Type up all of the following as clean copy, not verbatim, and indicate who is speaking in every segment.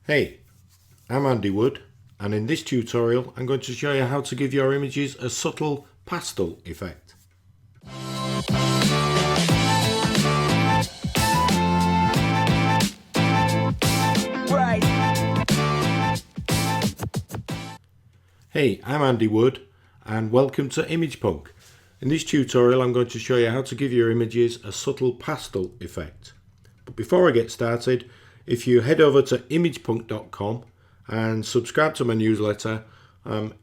Speaker 1: Hey, I'm Andy Wood, and in this tutorial I'm going to show you how to give your images a subtle pastel effect. Hey, I'm Andy Wood, and welcome to Image Punk. In this tutorial I'm going to show you how to give your images a subtle pastel effect. But before I get started, if you head over to imagepunk.com and subscribe to my newsletter,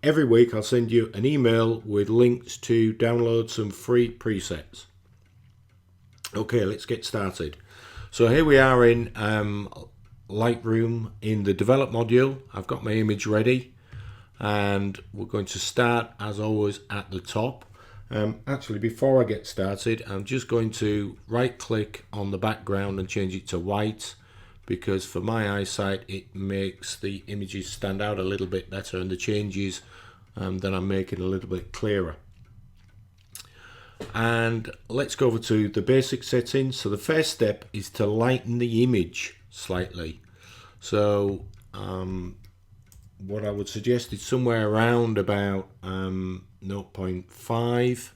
Speaker 1: every week I'll send you an email with links to download some free presets. Okay, let's get started. So here we are in Lightroom in the develop module. I've got my image ready and we're going to start as always at the top. Actually, before I get started, I'm just going to right click on the background and change it to white, because for my eyesight it makes the images stand out a little bit better and the changes then I'm making a little bit clearer. And let's go over to the basic settings. So the first step is to lighten the image slightly. So what I would suggest is somewhere around about 0.5,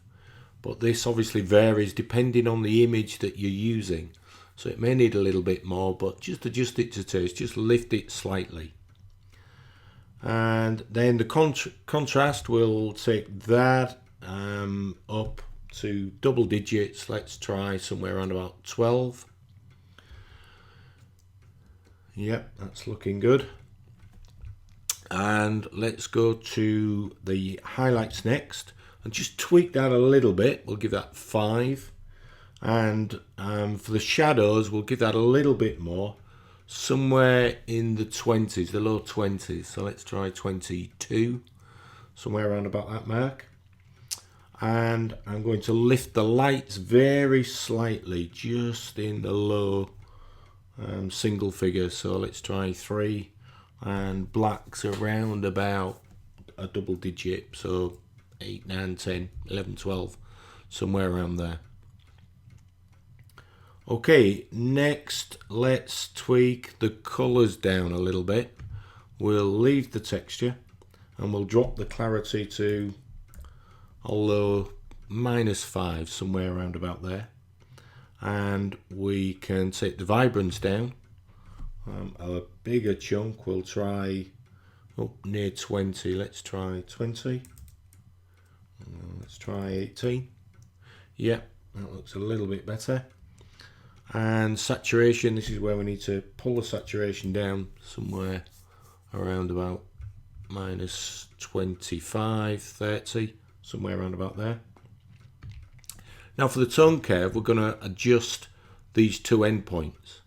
Speaker 1: but this obviously varies depending on the image that you're using, so it may need a little bit more, but just adjust it to taste, just lift it slightly. And then the contrast, will take that up to double digits. Let's try somewhere around about 12. Yep, that's looking good. And let's go to the highlights next and just tweak that a little bit. We'll give that 5, and for the shadows we'll give that a little bit more, somewhere in the 20s, the low 20s. So let's try 22, somewhere around about that mark. And I'm going to lift the lights very slightly, just in the low single figures. So let's try 3. And blacks around about a double digit, so 8, 9, 10, 11, 12, somewhere around there. Okay, next let's tweak the colours down a little bit. We'll leave the texture and we'll drop the clarity to a low -5, somewhere around about there. And we can take the vibrance down a bigger chunk. We'll try up near 20. Let's try 20. Let's try 18. Yep, that looks a little bit better. And saturation, this is where we need to pull the saturation down somewhere around about -25, 30, somewhere around about there. Now for the tone curve, we're going to adjust these two endpoints.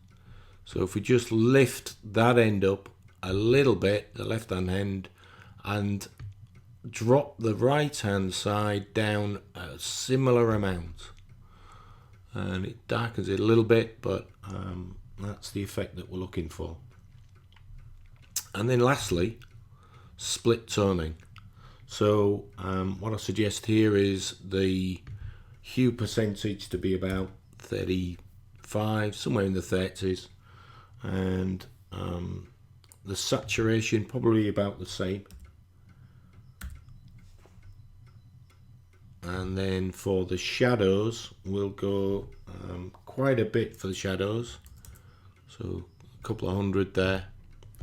Speaker 1: So if we just lift that end up a little bit, the left hand end, and drop the right hand side down a similar amount, and it darkens it a little bit, but that's the effect that we're looking for. And then lastly, split toning. So what I suggest here is the hue percentage to be about 35, somewhere in the 30s. And the saturation probably about the same. And then for the shadows, we'll go quite a bit for the shadows, so a couple of hundred there,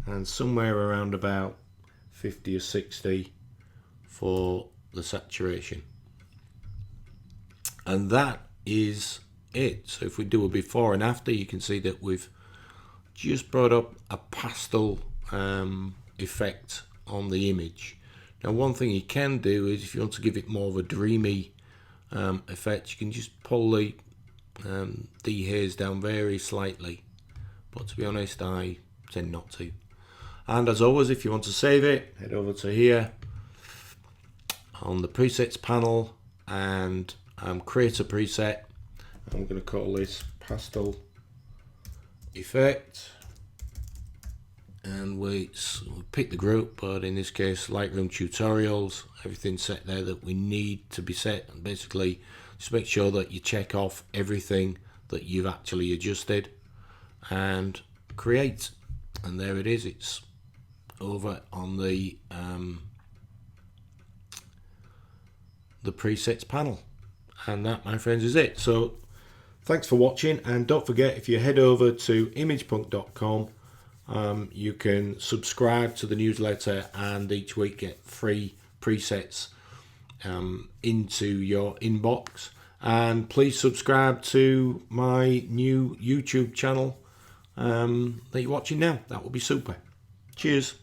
Speaker 1: and somewhere around about 50 or 60 for the saturation. And that is it. So if we do a before and after, you can see that we've just brought up a pastel effect on the image. Now one thing you can do is, if you want to give it more of a dreamy effect, you can just pull the dehaze down very slightly, but to be honest I tend not to. And as always, if you want to save it, head over to here on the presets panel and create a preset. I'm going to call this pastel effect, and we pick the group, but in this case Lightroom tutorials, everything set there that we need to be set, and basically just make sure that you check off everything that you've actually adjusted and create. and there it is. It's over on the presets panel, and that, my friends, is it. So thanks for watching, and don't forget, if you head over to imagepunk.com, you can subscribe to the newsletter and each week get free presets into your inbox. And please subscribe to my new YouTube channel that you're watching now. That would be super. Cheers.